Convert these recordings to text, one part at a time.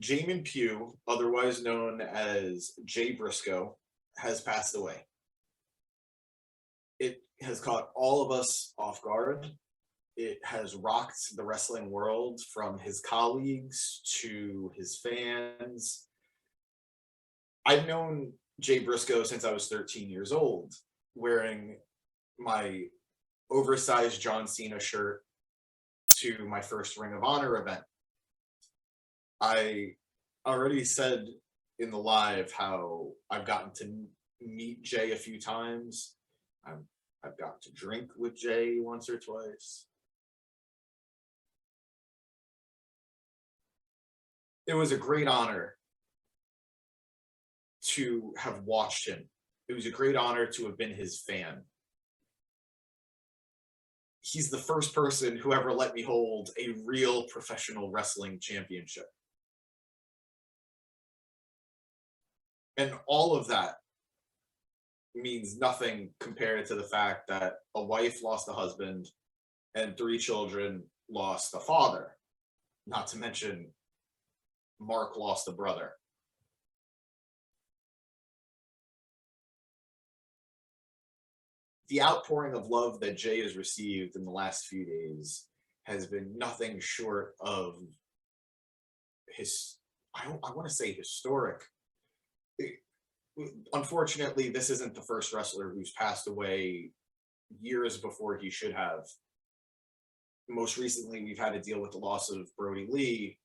Jamin Pugh, otherwise known as Jay Briscoe, has passed away. It has caught all of us off guard. It has rocked the wrestling world, from his colleagues to his fans. I've known Jay Briscoe since I was 13 years old, wearing my oversized John Cena shirt to my first Ring of Honor event. I already said in the live how I've gotten to meet Jay a few times. I've gotten to drink with Jay once or twice. It was a great honor to have watched him. It was a great honor to have been his fan. He's the first person who ever let me hold a real professional wrestling championship. And all of that means nothing compared to the fact that a wife lost a husband and 3 children lost a father. Not to mention, Mark lost a brother. The outpouring of love that Jay has received in the last few days has been nothing short of I want to say historic. Unfortunately, this isn't the first wrestler who's passed away years before he should have. Most recently, we've had to deal with the loss of Brody Lee.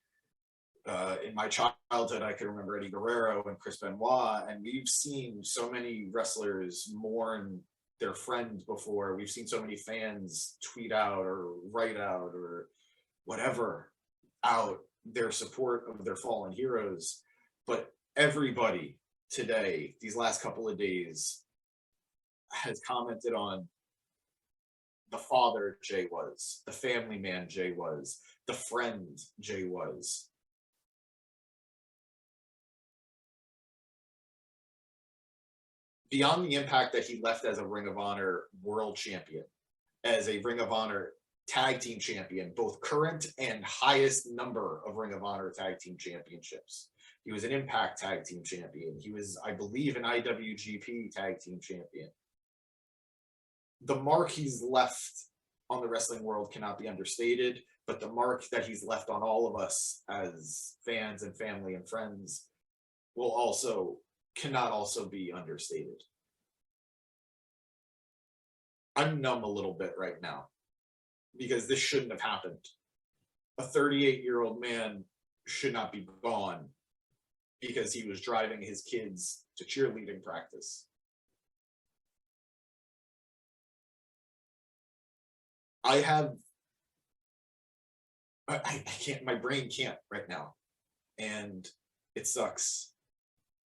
In my childhood, I can remember Eddie Guerrero and Chris Benoit, and we've seen so many wrestlers mourn their friend before. We've seen so many fans tweet out or write out or whatever out their support of their fallen heroes. But everybody today, these last couple of days, has commented on the father Jay was, the family man Jay was, the friend Jay was. Beyond the impact that he left as a Ring of Honor world champion, as a Ring of Honor tag team champion, both current and highest number of Ring of Honor tag team championships. He was an Impact tag team champion. He was, I believe, an IWGP tag team champion. The mark he's left on the wrestling world cannot be understated, but the mark that he's left on all of us as fans and family and friends cannot also be understated. I'm numb a little bit right now because this shouldn't have happened. A 38-year-old man should not be gone because he was driving his kids to cheerleading practice. I can't, my brain can't right now, and it sucks.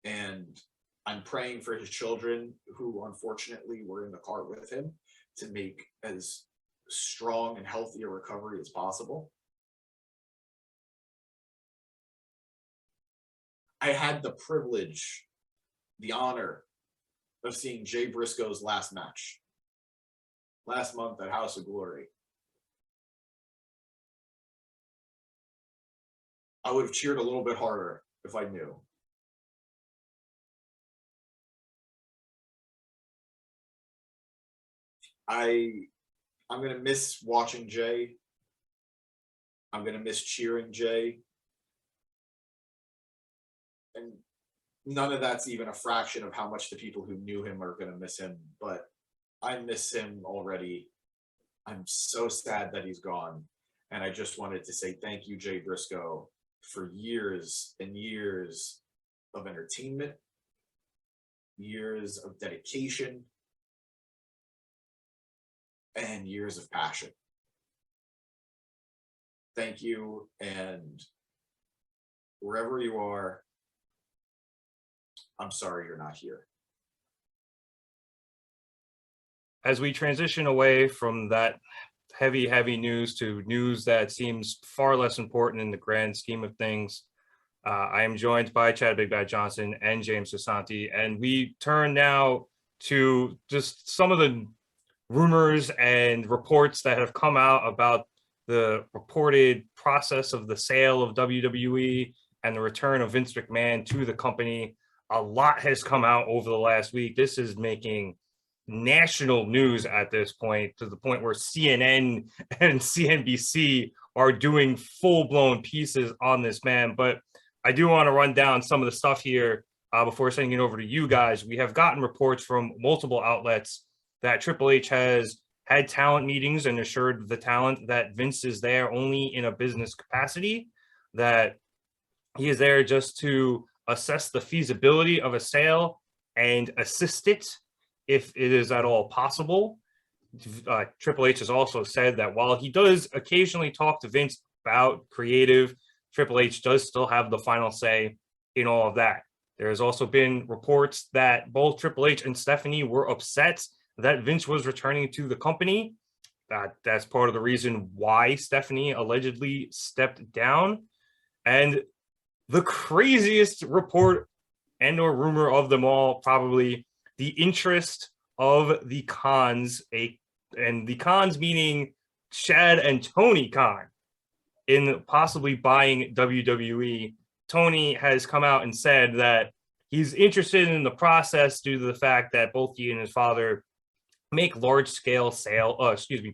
And I'm praying for his children, who unfortunately were in the car with him, to make as strong and healthy a recovery as possible. I had the privilege, the honor of seeing Jay Briscoe's last match last month at House of Glory. I would have cheered a little bit harder if I knew. I'm going to miss watching Jay. I'm going to miss cheering Jay. And none of that's even a fraction of how much the people who knew him are going to miss him. But I miss him already. I'm so sad that he's gone. And I just wanted to say thank you, Jay Briscoe, for years and years of entertainment, years of dedication, and years of passion. Thank you, and wherever you are, I'm sorry you're not here. As we transition away from that heavy news to news that seems far less important in the grand scheme of things, I am joined by Chad Big Bad Johnson and James Gisante, and we turn now to just some of the rumors and reports that have come out about the reported process of the sale of WWE and the return of Vince McMahon to the company. A lot has come out over the last week. This is making national news at this point, to the point where CNN and CNBC are doing full-blown pieces on this man. But I do want to run down some of the stuff here before sending it over to you guys. We have gotten reports from multiple outlets that Triple H has had talent meetings and assured the talent that Vince is there only in a business capacity, that he is there just to assess the feasibility of a sale and assist it if it is at all possible. Triple H has also said that while he does occasionally talk to Vince about creative, Triple H does still have the final say in all of that. There has also been reports that both Triple H and Stephanie were upset that Vince was returning to the company. That's part of the reason why Stephanie allegedly stepped down. And the craziest report and or rumor of them all, probably the interest of the Kahns, and the Kahns meaning Chad and Tony Kahn, in possibly buying WWE. Tony has come out and said that he's interested in the process due to the fact that both he and his father make large-scale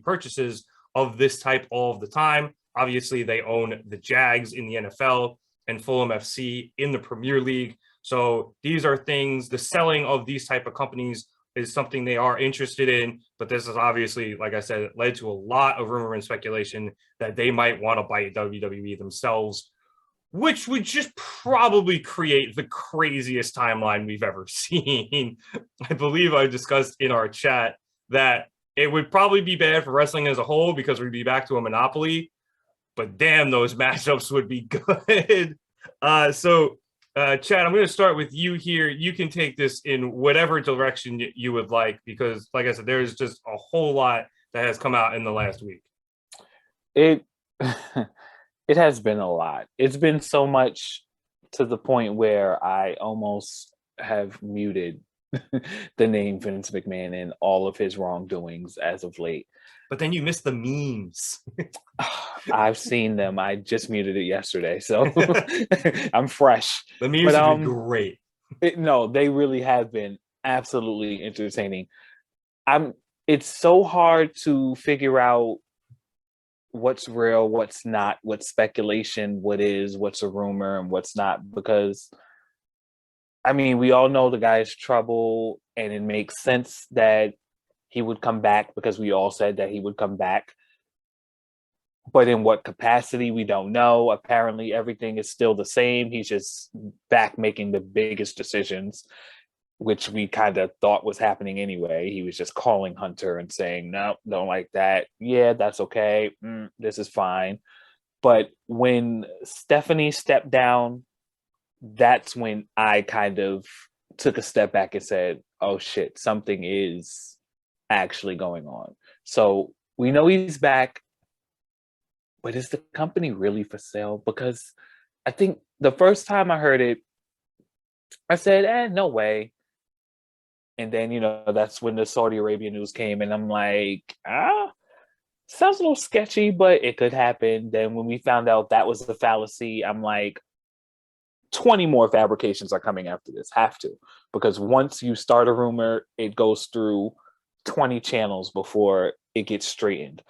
purchases of this type all of the time. Obviously, they own the Jags in the NFL and Fulham FC in the Premier League. So these are things, the selling of these type of companies is something they are interested in. But this is obviously, like I said, led to a lot of rumor and speculation that they might want to buy WWE themselves, which would just probably create the craziest timeline we've ever seen. I believe I discussed in our chat that it would probably be bad for wrestling as a whole because we'd be back to a monopoly, but damn, those matchups would be good. Chad, I'm going to start with you here. You can take this in whatever direction you would like, because like I said, there's just a whole lot that has come out in the last week. It has been a lot. It's been so much to the point where I almost have muted the name Vince McMahon and all of his wrongdoings as of late. But then you missed the memes. I've seen them. I just muted it yesterday, so I'm fresh. The memes have been great. No, they really have been absolutely entertaining. It's so hard to figure out what's real, what's not, what's speculation, what's a rumor, and what's not, because I mean, we all know the guy's trouble, and it makes sense that he would come back because we all said that he would come back. But in what capacity, we don't know. Apparently, everything is still the same. He's just back making the biggest decisions, which we kind of thought was happening anyway. He was just calling Hunter and saying, no, don't like that. Yeah, that's okay. This is fine. But when Stephanie stepped down, that's when I kind of took a step back and said, oh shit, something is actually going on. So we know he's back, but is the company really for sale? Because I think the first time I heard it, I said, no way. And then, that's when the Saudi Arabia news came, and I'm like, sounds a little sketchy, but it could happen. Then when we found out that was the fallacy, I'm like, 20 more fabrications are coming after this. Have to. Because once you start a rumor, it goes through 20 channels before it gets straightened.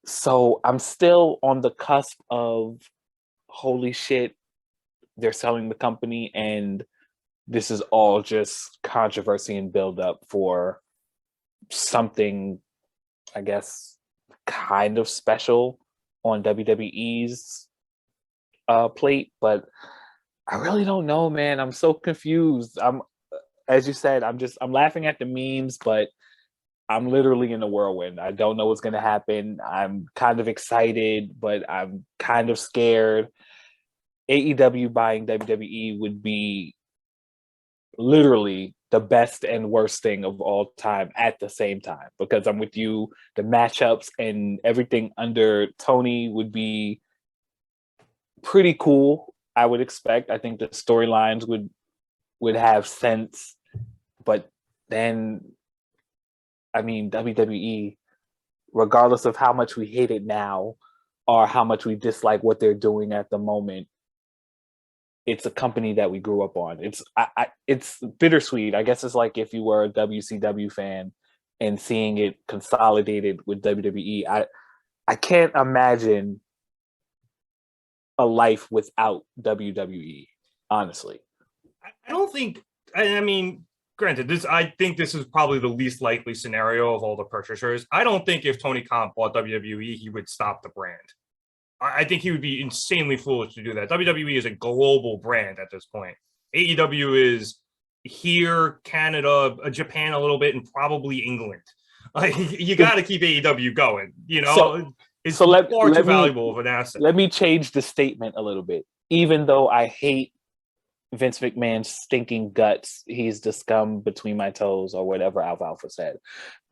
So I'm still on the cusp of, holy shit, they're selling the company, and this is all just controversy and buildup for something, I guess, kind of special on WWE's plate. But I really don't know, man. I'm so confused. As you said, I'm laughing at the memes, but I'm literally in a whirlwind. I don't know what's going to happen. I'm kind of excited, but I'm kind of scared. AEW buying WWE would be literally the best and worst thing of all time at the same time, because I'm with you. The matchups and everything under Tony would be pretty cool, I would expect. I think the storylines would have sense. But then, I mean, WWE, regardless of how much we hate it now or how much we dislike what they're doing at the moment, it's a company that we grew up on. It's bittersweet. I guess it's like if you were a WCW fan and seeing it consolidated with WWE. I can't imagine a life without WWE, honestly. I don't think, I mean, granted, I think this is probably the least likely scenario of all the purchasers. I don't think if Tony Khan bought WWE, he would stop the brand. I think he would be insanely foolish to do that. WWE is a global brand at this point. AEW is here, Canada, Japan a little bit, and probably England. Like, you got to keep AEW going. You know, it's far too valuable of an asset. Let me change the statement a little bit. Even though I hate Vince McMahon's stinking guts, he's the scum between my toes, or whatever Alfalfa said.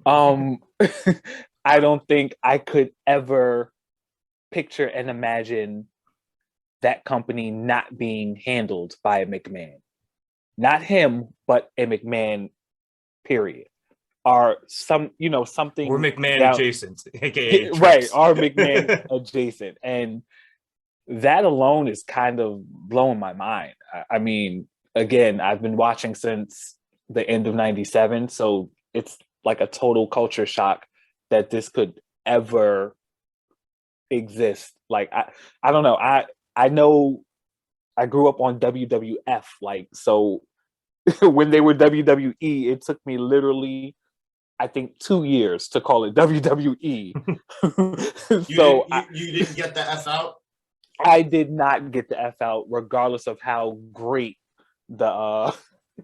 I don't think I could ever picture and imagine that company not being handled by a McMahon. Not him, but a McMahon, period. Or something. Or McMahon adjacent, aka right, or McMahon adjacent. And that alone is kind of blowing my mind. I mean, again, I've been watching since the end of '97, so it's like a total culture shock that this could ever exist. Like, I don't know. I know I grew up on WWF, like, so when they were WWE, it took me literally, I think, 2 years to call it WWE. You didn't get the F out? I did not get the F out, regardless of how great the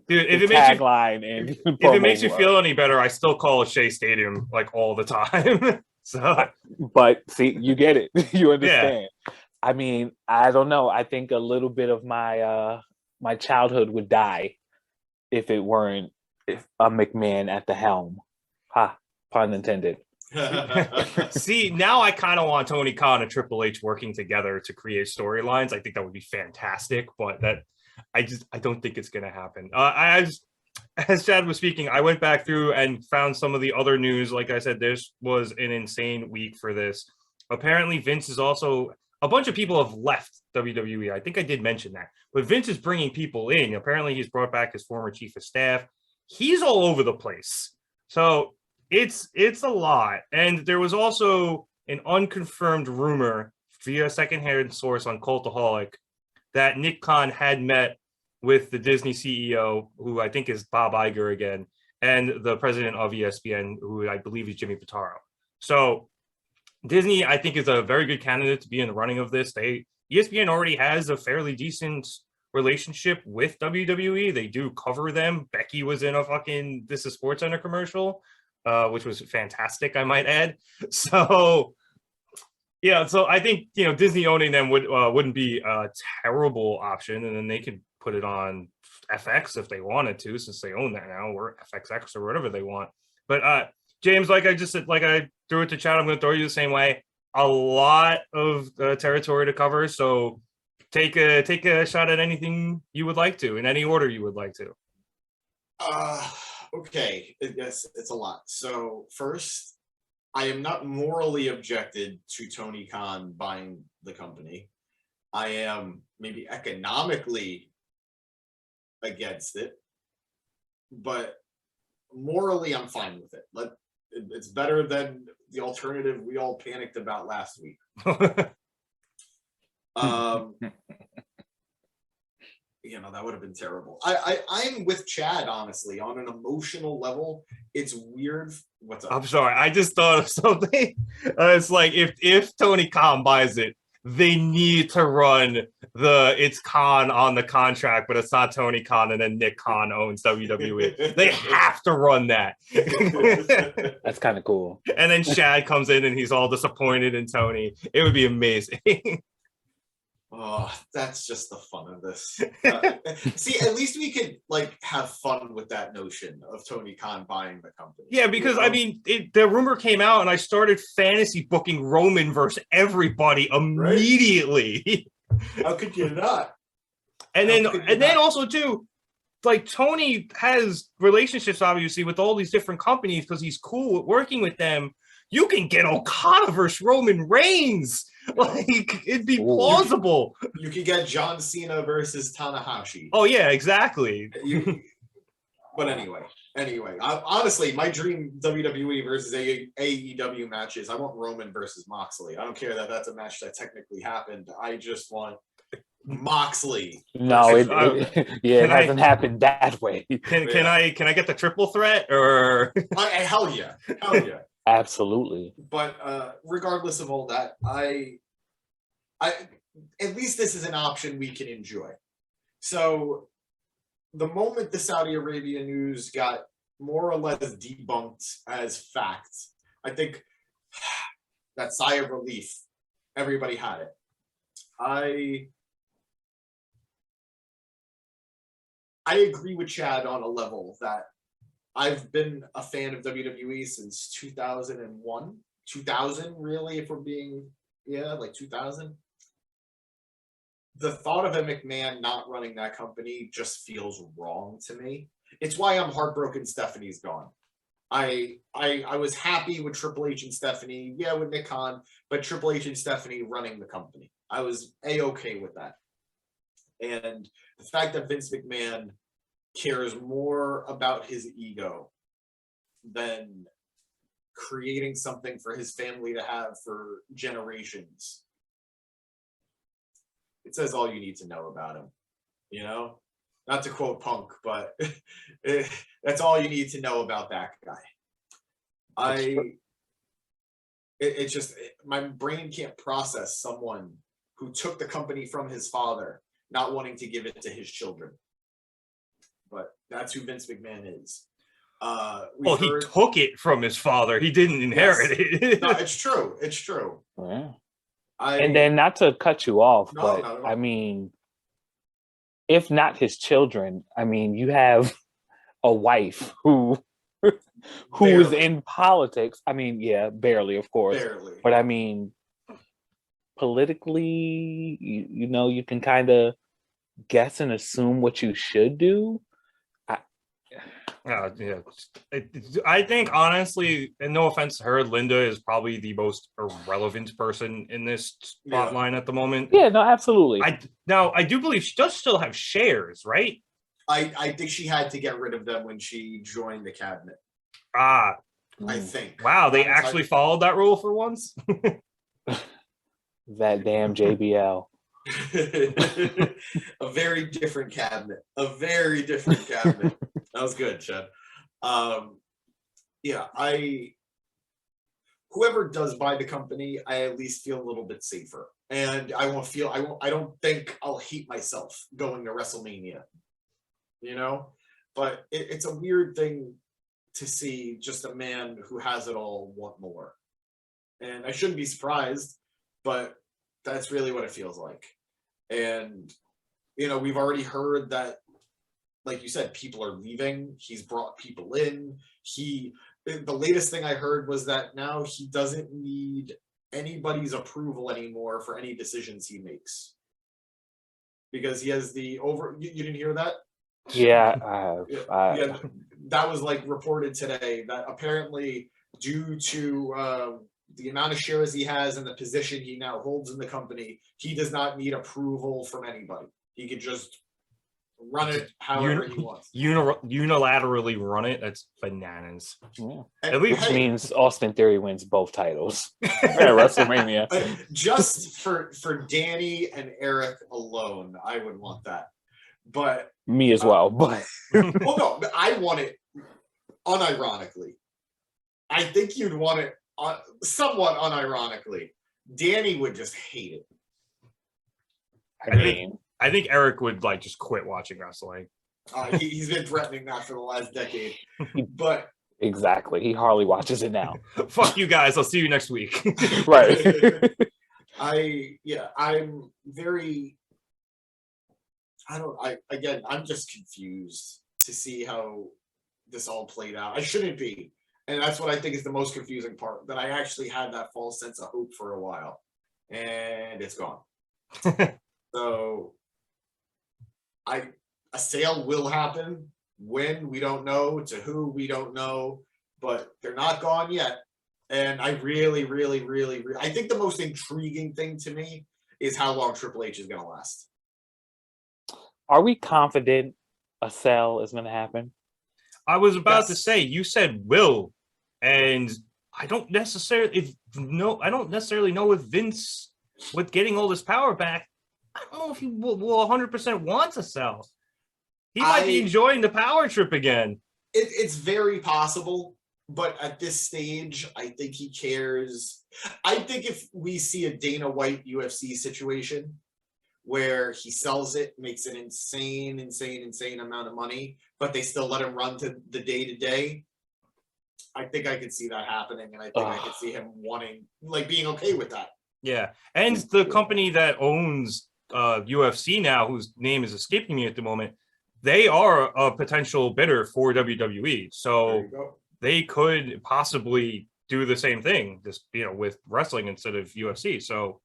dude, if the it makes you tagline and if it makes you feel any better, I still call Shea Stadium like all the time. So, but see, you get it. You understand. Yeah. I mean, I don't know. I think a little bit of my my childhood would die if it weren't a McMahon at the helm. Ha, pun intended. See, now I kind of want Tony Khan and Triple H working together to create storylines. I think that would be fantastic, but I don't think it's going to happen. As Chad was speaking, I went back through and found some of the other news. Like I said, this was an insane week for this. Apparently, Vince is also, a bunch of people have left WWE. I think I did mention that. But Vince is bringing people in. Apparently, he's brought back his former chief of staff. He's all over the place. So it's a lot. And there was also an unconfirmed rumor via secondhand source on Cultaholic that Nick Khan had met with the Disney CEO, who I think is Bob Iger again, and the president of ESPN, who I believe is Jimmy Pitaro. So Disney, I think, is a very good candidate to be in the running of this. ESPN already has a fairly decent relationship with WWE. They do cover them. Becky was in a fucking This Is SportsCenter commercial, which was fantastic, I might add. So yeah, so I think, Disney owning them wouldn't be a terrible option, and then they could put it on FX if they wanted to, since they own that now, or FXX or whatever they want. But James, like I just said, like I threw it to Chad, I'm going to throw you the same way. A lot of territory to cover, so take a shot at anything you would like to, in any order you would like to. Okay, yes, it's a lot. So first, I am not morally objected to Tony Khan buying the company. I am maybe economically against it, but morally I'm fine with it. It's better than the alternative we all panicked about last week. That would have been terrible. I'm with Chad, honestly, on an emotional level. It's weird. What's up? I'm sorry, I just thought of something. It's like if Tony Khan buys it, they need to run it's Khan on the contract, but it's not Tony Khan, and then Nick Khan owns WWE. They have to run that. That's kind of cool. And then Chad comes in and he's all disappointed in Tony. It would be amazing. Oh, that's just the fun of this. See, at least we could have fun with that notion of Tony Khan buying the company. Yeah, because I mean, the rumor came out, and I started fantasy booking Roman versus everybody immediately. Right? How could you not? And then also too, like, Tony has relationships obviously with all these different companies because he's cool with working with them. You can get Okada versus Roman Reigns. Like, it'd be plausible. You could get John Cena versus Tanahashi. Oh yeah, exactly. But anyway, honestly, my dream WWE versus AEW matches. I want Roman versus Moxley. I don't care that that's a match that technically happened. I just want Moxley. No, it Can hasn't happened that way. Can I get the triple threat or? Hell yeah. Absolutely. But regardless of all that, I at least this is an option we can enjoy. So the moment the Saudi Arabia news got more or less debunked as fact, I think that sigh of relief, everybody had it. I agree with Chad on a level that I've been a fan of WWE since 2001, 2000 really, if we're being, like 2000. The thought of a McMahon not running that company just feels wrong to me. It's why I'm heartbroken Stephanie's gone. I was happy with Triple H and Stephanie, with Nick Khan, but Triple H and Stephanie running the company. I was A-okay with that. And the fact that Vince McMahon cares more about his ego than creating something for his family to have for generations, it says all you need to know about him, Not to quote Punk, but that's all you need to know about that guy. It's just, my brain can't process someone who took the company from his father, not wanting to give it to his children. But that's who Vince McMahon is. He took it from his father. He didn't inherit it. No, it's true. It's true. Yeah. And then, not to cut you off, but I mean, if not his children, I mean, you have a wife who is in politics. I mean, barely, of course. Barely. But I mean, politically, you can kind of guess and assume what you should do. I think honestly, and no offense to her, Linda is probably the most irrelevant person in this plotline at the moment. Yeah, no, absolutely. I do believe she does still have shares, right? I think she had to get rid of them when she joined the cabinet. I think. Wow, they actually followed that rule for once. That damn JBL. A very different cabinet. That was good, Chad. Whoever does buy the company, I at least feel a little bit safer. And I don't think I'll hate myself going to WrestleMania. But it's a weird thing to see just a man who has it all want more. And I shouldn't be surprised, but that's really what it feels like. And, we've already heard that, like you said, people are leaving. He's brought people in. The latest thing I heard was that now he doesn't need anybody's approval anymore for any decisions he makes. Because he has you didn't hear that? Yeah. That was reported today that apparently due to the amount of shares he has and the position he now holds in the company, he does not need approval from anybody. He could just run it however he wants. Unilaterally run it. That's bananas. Yeah. Which means Austin Theory wins both titles at WrestleMania. Just for Danny and Eric alone, I would want that. But me as well. But well, no, I want it unironically. I think you'd want it somewhat unironically. Danny would just hate it. I think Eric would just quit watching wrestling. He's been threatening that for the last decade. But exactly, he hardly watches it now. Fuck you guys! I'll see you next week. Right. I'm very. I'm just confused to see how this all played out. I shouldn't be. And that's what I think is the most confusing part, that I actually had that false sense of hope for a while. And it's gone. So a sale will happen. When, we don't know. To who, we don't know. But they're not gone yet. And I really, really, really, I think the most intriguing thing to me is how long Triple H is going to last. Are we confident a sell is going to happen? I was about to Yes. say, you said will, and I don't necessarily know if Vince, with getting all this power back, I don't know if he will 100% want to sell. He might be enjoying the power trip again. It's very possible, but at this stage, I think he cares. I think if we see a Dana White UFC situation where he sells it, makes an insane amount of money, but they still let him run to the day-to-day, I think I could see that happening, and I think I could see him wanting, like, being okay with that. Yeah, and the company that owns UFC now, whose name is escaping me at the moment, they are a potential bidder for WWE. So they could possibly do the same thing, just with wrestling instead of UFC. So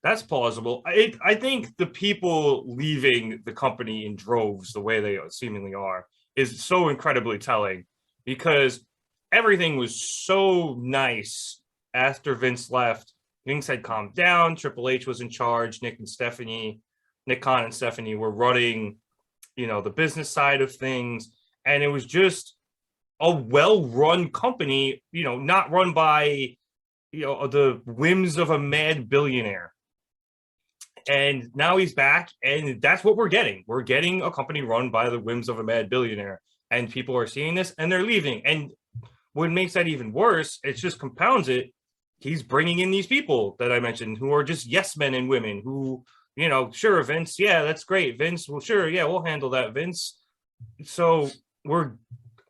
that's plausible. I think the people leaving the company in droves, the way they seemingly are, is so incredibly telling, because everything was so nice after Vince left. Things had calmed down. Triple H was in charge. Nick Khan and Stephanie were running, the business side of things. And it was just a well-run company, not run by, the whims of a mad billionaire. And now he's back, and that's what we're getting. We're getting a company run by the whims of a mad billionaire. And people are seeing this, and they're leaving. And what makes that even worse, it just compounds it. He's bringing in these people that I mentioned who are just yes men and women who, sure, Vince, yeah, that's great. Vince, well, sure, yeah, we'll handle that, Vince. So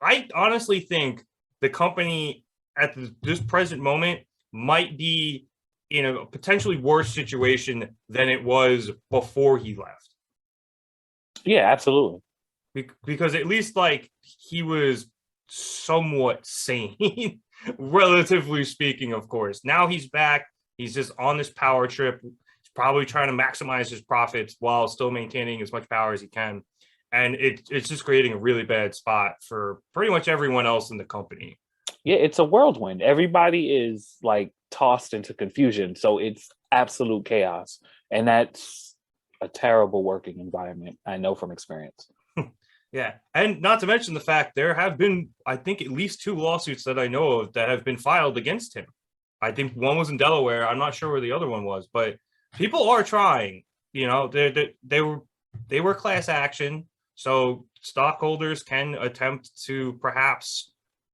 I honestly think the company at this present moment might be in a potentially worse situation than it was before he left. Yeah, absolutely. Because at least he was somewhat sane, relatively speaking, of course. Now he's back. He's just on this power trip. He's probably trying to maximize his profits while still maintaining as much power as he can. And it's just creating a really bad spot for pretty much everyone else in the company. Yeah, it's a whirlwind. Everybody is tossed into confusion. So it's absolute chaos. And that's a terrible working environment. I know from experience. Yeah, and not to mention the fact there have been, I think, at least 2 lawsuits that I know of that have been filed against him. I think one was in Delaware. I'm not sure where the other one was, but people are trying. They were class action, so stockholders can attempt to perhaps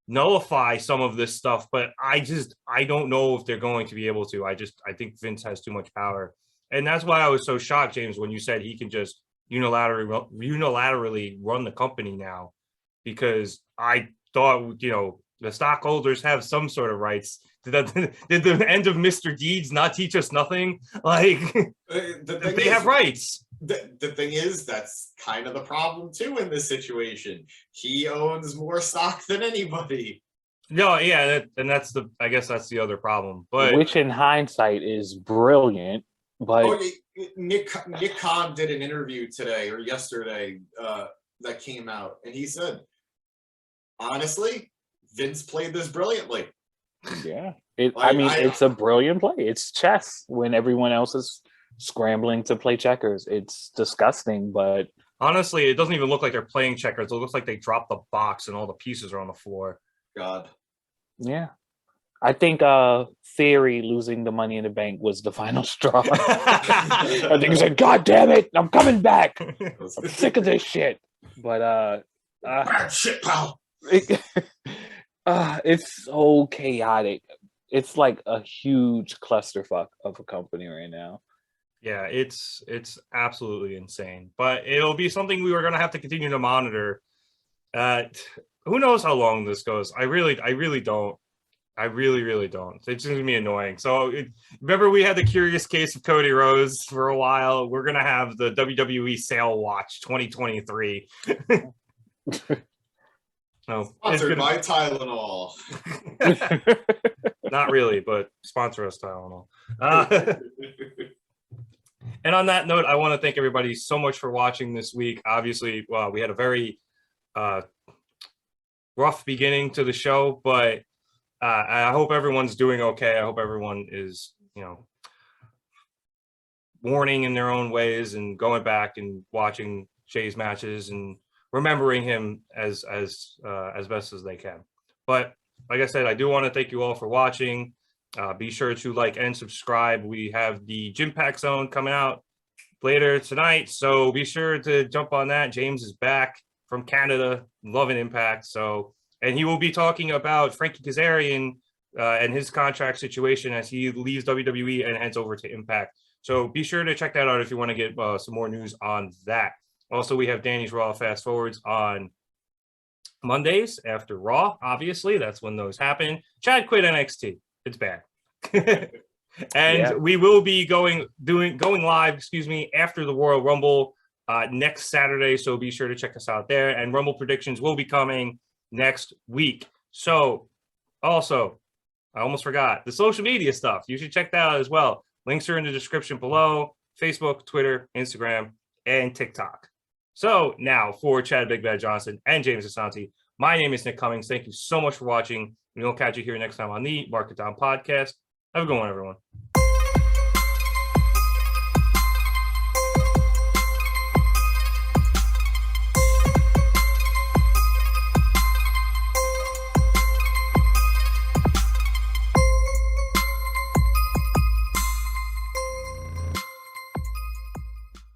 nullify some of this stuff. But I don't know if they're going to be able to. I think Vince has too much power, and that's why I was so shocked, James, when you said he can just unilaterally run the company now, because I thought the stockholders have some sort of rights. Did the end of Mr. Deeds not teach us nothing? They have rights. The thing is, that's kind of the problem too in this situation. He owns more stock than anybody. No, yeah, I guess that's the other problem. But which in hindsight is brilliant. But Nick Kahn did an interview today or yesterday that came out, and he said, honestly, Vince played this brilliantly. Yeah, it's a brilliant play. It's chess when everyone else is scrambling to play checkers. It's disgusting, but honestly, it doesn't even look like they're playing checkers. It looks like they dropped the box and all the pieces are on the floor. God. Yeah. I think Theory losing the Money in the Bank was the final straw. I think he said, God damn it, I'm coming back. I'm sick of this shit. But shit, pal. It's so chaotic. It's like a huge clusterfuck of a company right now. Yeah, it's absolutely insane. But it'll be something we were gonna have to continue to monitor. Who knows how long this goes? I really don't. I really don't. It's going to be annoying. So remember we had the curious case of Cody Rhodes for a while. We're going to have the WWE Sale Watch 2023. Sponsored by Tylenol. Not really, but sponsor us, Tylenol. And on that note, I want to thank everybody so much for watching this week. Obviously, we had a very rough beginning to the show, but I hope everyone's doing okay. I hope everyone is, mourning in their own ways and going back and watching Jay's matches and remembering him as best as they can. But like I said, I do want to thank you all for watching. Be sure to like and subscribe. We have the Gym Pack Zone coming out later tonight, so be sure to jump on that. James is back from Canada, loving Impact. So, and he will be talking about Frankie Kazarian and his contract situation as he leaves WWE and heads over to Impact. So be sure to check that out if you want to get some more news on that. Also, we have Danny's Raw Fast Forwards on Mondays after Raw. Obviously, that's when those happen. Chad quit NXT. It's bad. And we will be going live, after the Royal Rumble next Saturday. So be sure to check us out there. And Rumble predictions will be coming next week. So also, I almost forgot the social media stuff. You should check that out as well. Links are in the description below: Facebook, Twitter, Instagram, and TikTok. So now for Chad Big Bad Johnson and James Gisante, my name is Nick Cummings. Thank you so much for watching. We'll catch you here next time on the Mark It Down podcast. Have a good one, everyone.